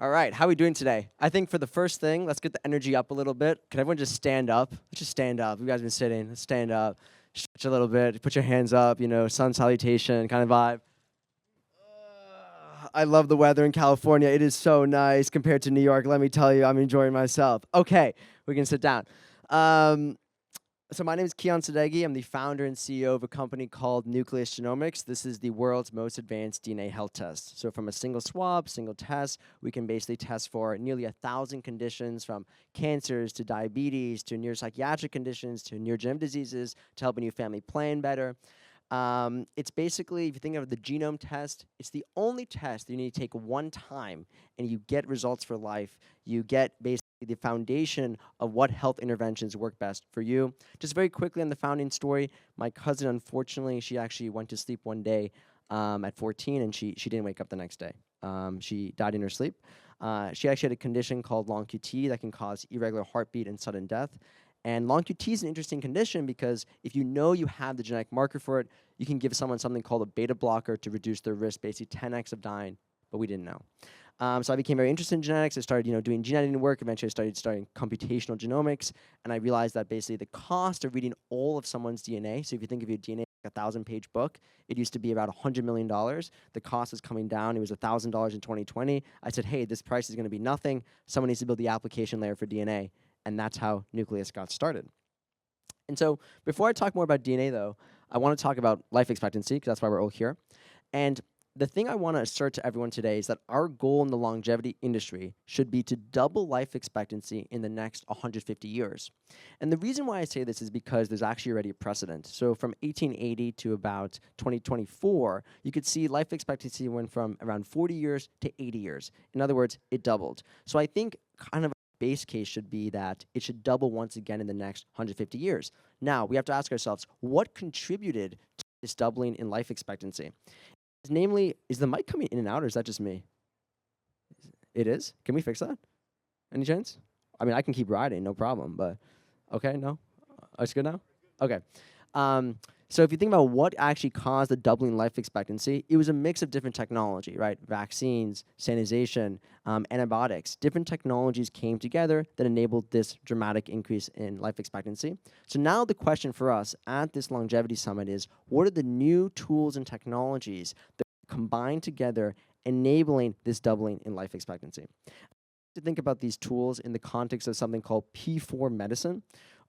All right, how are we doing today? I think for the first thing, let's get the energy up a little bit. Can everyone just stand up? Let's just stand up. You guys have been sitting. Let's stand up. Stretch a little bit. Put your hands up, sun salutation kind of vibe. I love the weather in California. It is so nice compared to New York. Let me tell you, I'm enjoying myself. Okay, we can sit down. So my name is Kian Sadeghi. I'm the founder and CEO of a company called Nucleus Genomics. This is the world's most advanced DNA health test. So from a single swab, single test, we can basically test for nearly 1,000 conditions, from cancers to diabetes to neuropsychiatric conditions to neurodegenerative diseases, to helping your family plan better. It's basically, if you think of the genome test, it's the only test that you need to take one time and you get results for life. You get basically the foundation of what health interventions work best for you. Just very quickly on the founding story, my cousin, unfortunately, she actually went to sleep one day at 14 and she didn't wake up the next day. She died in her sleep. She actually had a condition called long QT that can cause irregular heartbeat and sudden death. And long QT is an interesting condition because if you know you have the genetic marker for it, you can give someone something called a beta blocker to reduce their risk, basically 10x of dying, but we didn't know. So I became very interested in genetics. I started doing gene editing work. Eventually I started studying computational genomics, and I realized that basically the cost of reading all of someone's DNA, so if you think of your DNA like a 1,000-page book, it used to be about $100 million. The cost is coming down. It was $1,000 in 2020. I said, hey, this price is going to be nothing. Someone needs to build the application layer for DNA. And that's how Nucleus got started. And so before I talk more about DNA, though, I want to talk about life expectancy, because that's why we're all here. And the thing I want to assert to everyone today is that our goal in the longevity industry should be to double life expectancy in the next 150 years. And the reason why I say this is because there's actually already a precedent. So from 1880 to about 2024, you could see life expectancy went from around 40 years to 80 years. In other words, it doubled. So I think kind of base case should be that it should double once again in the next 150 years. Now, we have to ask ourselves, what contributed to this doubling in life expectancy? Namely, is the mic coming in and out, or is that just me? It is? Can we fix that? Any chance? I mean, I can keep riding, no problem, but okay, no? It's good now? Okay. So if you think about what actually caused the doubling life expectancy, it was a mix of different technology, right? Vaccines, sanitization, antibiotics. Different technologies came together that enabled this dramatic increase in life expectancy. So now the question for us at this longevity summit is, what are the new tools and technologies that combine together enabling this doubling in life expectancy? To think about these tools in the context of something called P4 medicine,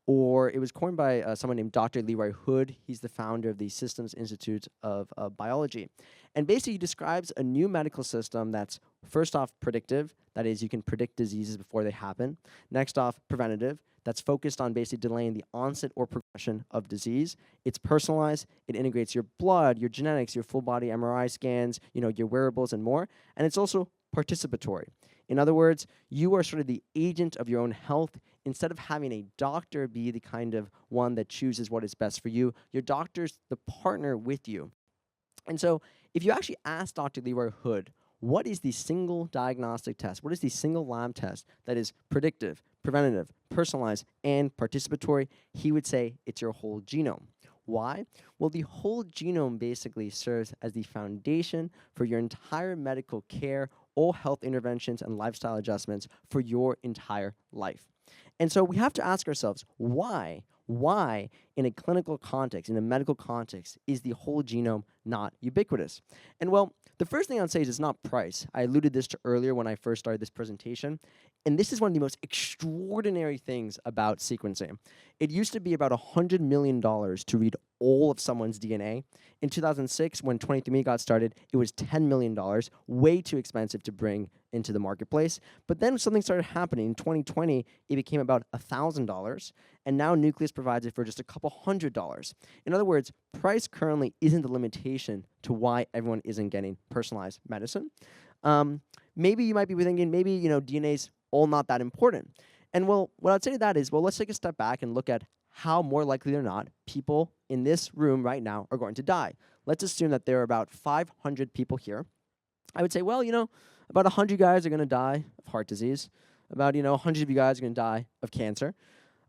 or it was coined by someone named Dr. Leroy Hood. He's the founder of the Systems Institute of Biology. And basically, he describes a new medical system that's, first off, predictive. That is, you can predict diseases before they happen. Next off, preventative. That's focused on basically delaying the onset or progression of disease. It's personalized. It integrates your blood, your genetics, your full body MRI scans, your wearables, and more. And it's also participatory. In other words, you are sort of the agent of your own health. Instead of having a doctor be the kind of one that chooses what is best for you, your doctor's the partner with you. And so if you actually ask Dr. Leroy Hood, what is the single diagnostic test? What is the single lab test that is predictive, preventative, personalized, and participatory? He would say it's your whole genome. Why? Well, the whole genome basically serves as the foundation for your entire medical care, all health interventions, and lifestyle adjustments for your entire life. And so we have to ask ourselves, why in a clinical context, in a medical context, is the whole genome not ubiquitous? And well, the first thing I'd say is it's not price. I alluded this to earlier when I first started this presentation. And this is one of the most extraordinary things about sequencing. It used to be about $100 million to read all of someone's DNA. In 2006, when 23andMe got started, it was $10 million, way too expensive to bring into the marketplace. But then something started happening. In 2020, it became about $1,000, and now Nucleus provides it for just a couple $100. In other words, price currently isn't the limitation to why everyone isn't getting personalized medicine. Maybe you might be thinking, maybe DNA's all not that important. And well, what I'd say to that is, well, let's take a step back and look at how more likely than not people in this room right now are going to die. Let's assume that there are about 500 people here. I would say, well, about 100 guys are going to die of heart disease. About, 100 of you guys are going to die of cancer.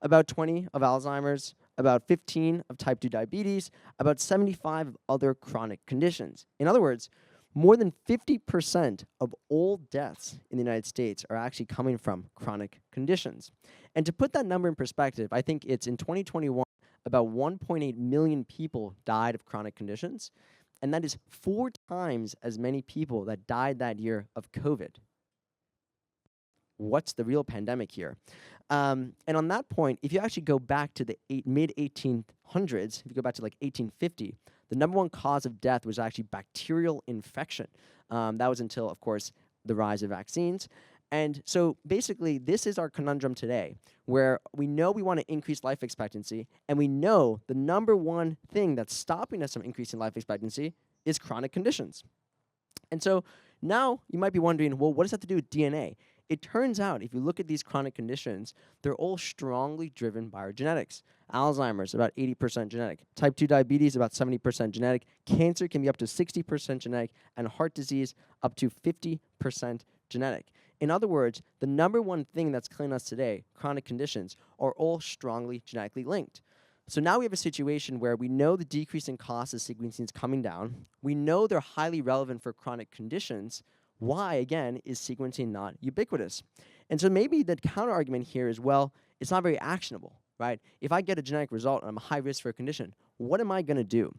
About 20 of Alzheimer's. About 15 of type 2 diabetes. About 75 of other chronic conditions. In other words, More than 50% of all deaths in the United States are actually coming from chronic conditions. And to put that number in perspective, I think it's in 2021, about 1.8 million people died of chronic conditions, and that is 4 times as many people that died that year of COVID. What's the real pandemic here? And on that point, if you actually go back to the mid-1800s, if you go back to like 1850, the number one cause of death was actually bacterial infection. That was until, of course, the rise of vaccines. And so basically, this is our conundrum today, where we know we want to increase life expectancy, and we know the number one thing that's stopping us from increasing life expectancy is chronic conditions. And so now you might be wondering, well, what does that have to do with DNA? It turns out, if you look at these chronic conditions, they're all strongly driven by our genetics. Alzheimer's, about 80% genetic. Type 2 diabetes, about 70% genetic. Cancer can be up to 60% genetic, and heart disease up to 50% genetic. In other words, the number one thing that's killing us today, chronic conditions, are all strongly genetically linked. So now we have a situation where we know the decrease in cost of sequencing is coming down. We know they're highly relevant for chronic conditions. Why, again, is sequencing not ubiquitous? And so maybe the counter argument here is, well, it's not very actionable, right? If I get a genetic result and I'm high risk for a condition, what am I going to do?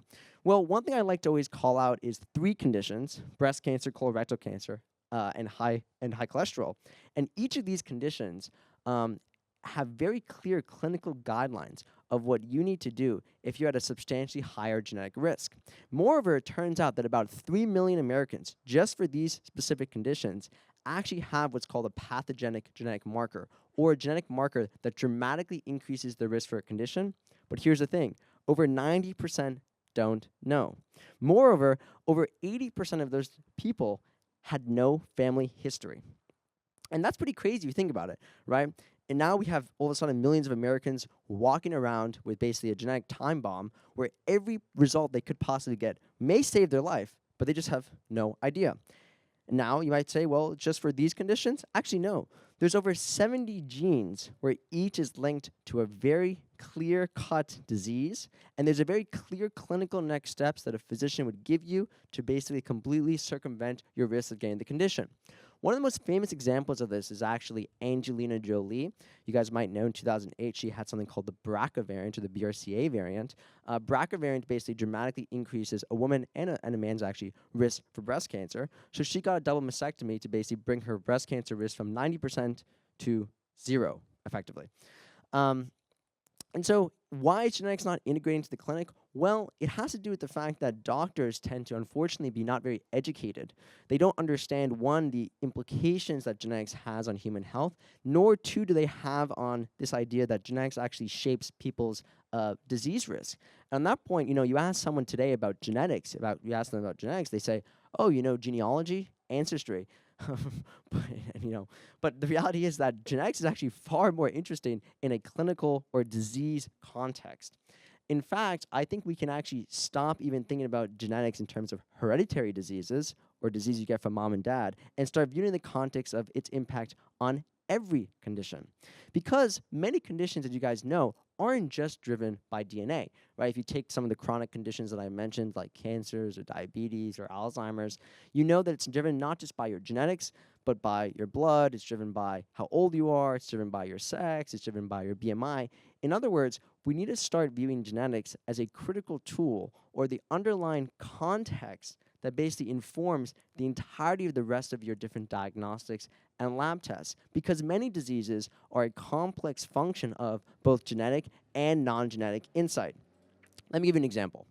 Well, one thing I like to always call out is 3 conditions: breast cancer, colorectal cancer, and high cholesterol. And each of these conditions have very clear clinical guidelines of what you need to do if you're at a substantially higher genetic risk. Moreover, it turns out that about 3 million Americans, just for these specific conditions, actually have what's called a pathogenic genetic marker, or a genetic marker that dramatically increases the risk for a condition. But here's the thing, over 90% don't know. Moreover, over 80% of those people had no family history. And that's pretty crazy if you think about it, right? And now we have all of a sudden millions of Americans walking around with basically a genetic time bomb where every result they could possibly get may save their life, but they just have no idea. Now you might say, well, just for these conditions? Actually, no. There's over 70 genes where each is linked to a very clear-cut disease, and there's a very clear clinical next steps that a physician would give you to basically completely circumvent your risk of getting the condition. One of the most famous examples of this is actually Angelina Jolie. You guys might know in 2008 she had something called the BRCA variant, or the BRCA variant. BRCA variant basically dramatically increases a woman and a man's actually risk for breast cancer. So she got a double mastectomy to basically bring her breast cancer risk from 90% to 0, effectively. And so why is genetics not integrating into the clinic? Well, it has to do with the fact that doctors tend to, unfortunately, be not very educated. They don't understand, 1, the implications that genetics has on human health, nor 2, do they have on this idea that genetics actually shapes people's disease risk. And on that point, you ask someone today about genetics, they say, oh, genealogy, ancestry. But the reality is that genetics is actually far more interesting in a clinical or disease context. In fact, I think we can actually stop even thinking about genetics in terms of hereditary diseases or diseases you get from mom and dad and start viewing the context of its impact on every condition. Because many conditions, as you guys know, aren't just driven by DNA, right? If you take some of the chronic conditions that I mentioned, like cancers or diabetes or Alzheimer's, you know that it's driven not just by your genetics, but by your blood. It's driven by how old you are. It's driven by your sex. It's driven by your BMI. In other words, we need to start viewing genetics as a critical tool or the underlying context that basically informs the entirety of the rest of your different diagnostics and lab tests, because many diseases are a complex function of both genetic and non-genetic insight. Let me give you an example.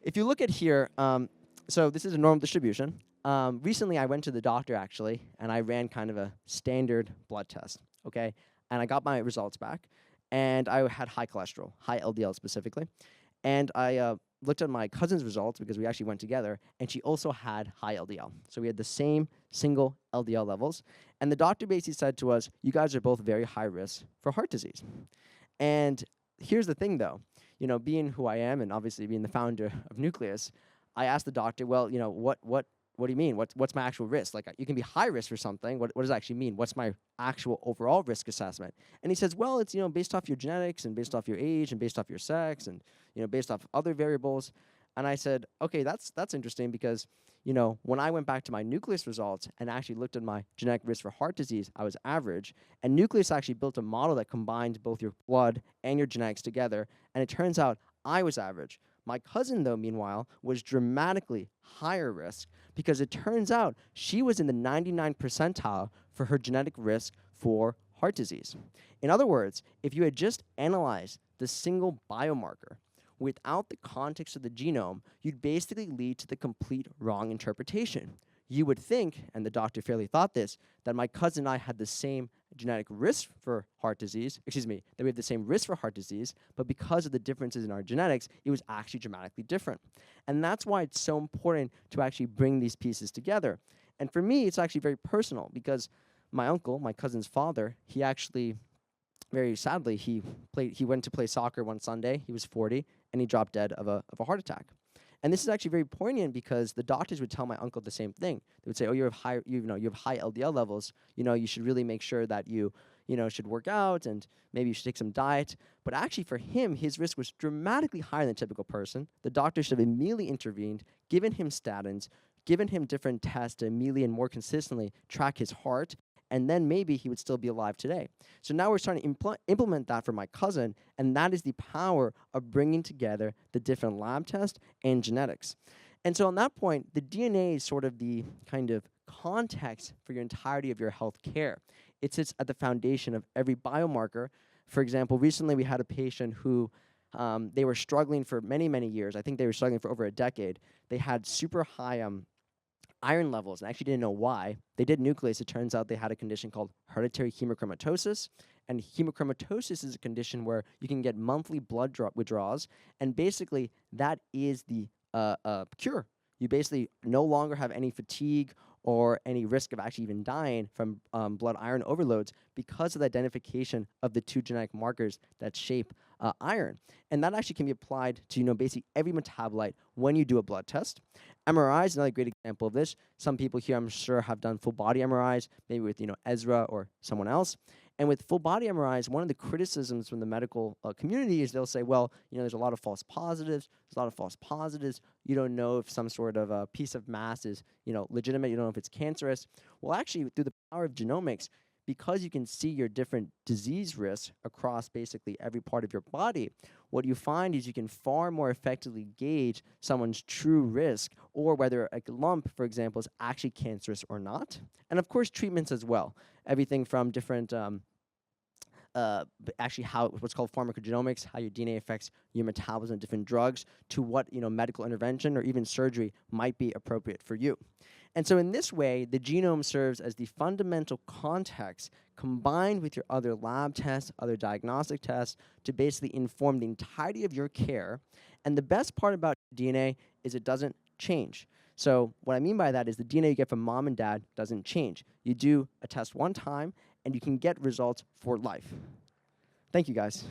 If you look at here, so this is a normal distribution. Recently, I went to the doctor, actually, and I ran kind of a standard blood test, okay? And I got my results back, and I had high cholesterol, high LDL specifically. And I looked at my cousin's results because we actually went together, and she also had high LDL. So we had the same single LDL levels. And the doctor basically said to us, you guys are both very high risk for heart disease. And here's the thing, though. Being who I am and obviously being the founder of Nucleus, I asked the doctor, well, what do you mean? What's my actual risk? Like, you can be high risk for something. What does that actually mean? What's my actual overall risk assessment? And he says, well, it's, based off your genetics and based off your age and based off your sex and, based off other variables. And I said, okay, that's interesting because, you know, when I went back to my Nucleus results and actually looked at my genetic risk for heart disease, I was average. And Nucleus actually built a model that combined both your blood and your genetics together. And it turns out I was average. My cousin, though, meanwhile, was dramatically higher risk because it turns out she was in the 99 percentile for her genetic risk for heart disease. In other words, if you had just analyzed the single biomarker without the context of the genome, you'd basically lead to the complete wrong interpretation. You would think, and the doctor fairly thought this, that my cousin and I had the same genetic risk for heart disease, that we have the same risk for heart disease, but because of the differences in our genetics, it was actually dramatically different. And that's why it's so important to actually bring these pieces together. And for me, it's actually very personal because my uncle, my cousin's father, he actually, very sadly, he went to play soccer one Sunday, he was 40, and he dropped dead of a heart attack. And this is actually very poignant because the doctors would tell my uncle the same thing. They would say, "Oh, you have high LDL levels. You know, you should really make sure that you should work out and maybe you should take some diet." But actually, for him, his risk was dramatically higher than a typical person. The doctor should have immediately intervened, given him statins, given him different tests to immediately and more consistently track his heart, and then maybe he would still be alive today. So now we're starting to implement that for my cousin, and that is the power of bringing together the different lab tests and genetics. And so on that point, the DNA is sort of the kind of context for your entirety of your health care. It sits at the foundation of every biomarker. For example, recently we had a patient who they were struggling for many, many years. I think they were struggling for over a decade. They had super high iron levels and actually didn't know why. They did Nucleus. It turns out they had a condition called hereditary hemochromatosis. And hemochromatosis is a condition where you can get monthly blood withdrawals. And basically, that is the cure. You basically no longer have any fatigue or any risk of actually even dying from blood iron overloads because of the identification of the two genetic markers that shape iron. And that actually can be applied to basically every metabolite when you do a blood test. MRI is another great example of this. Some people here, I'm sure, have done full body MRIs, maybe with Ezra or someone else. And with full body MRIs, one of the criticisms from the medical community is they'll say, well, there's a lot of false positives. There's a lot of false positives. You don't know if some sort of a piece of mass is legitimate. You don't know if it's cancerous. Well, actually, through the power of genomics, because you can see your different disease risks across basically every part of your body, what you find is you can far more effectively gauge someone's true risk or whether a lump, for example, is actually cancerous or not. And of course, treatments as well. Everything from different actually what's called pharmacogenomics, how your DNA affects your metabolism of different drugs, to what medical intervention or even surgery might be appropriate for you. And so in this way, the genome serves as the fundamental context combined with your other lab tests, other diagnostic tests, to basically inform the entirety of your care. And the best part about DNA is it doesn't change. So what I mean by that is the DNA you get from mom and dad doesn't change. You do a test one time, and you can get results for life. Thank you, guys.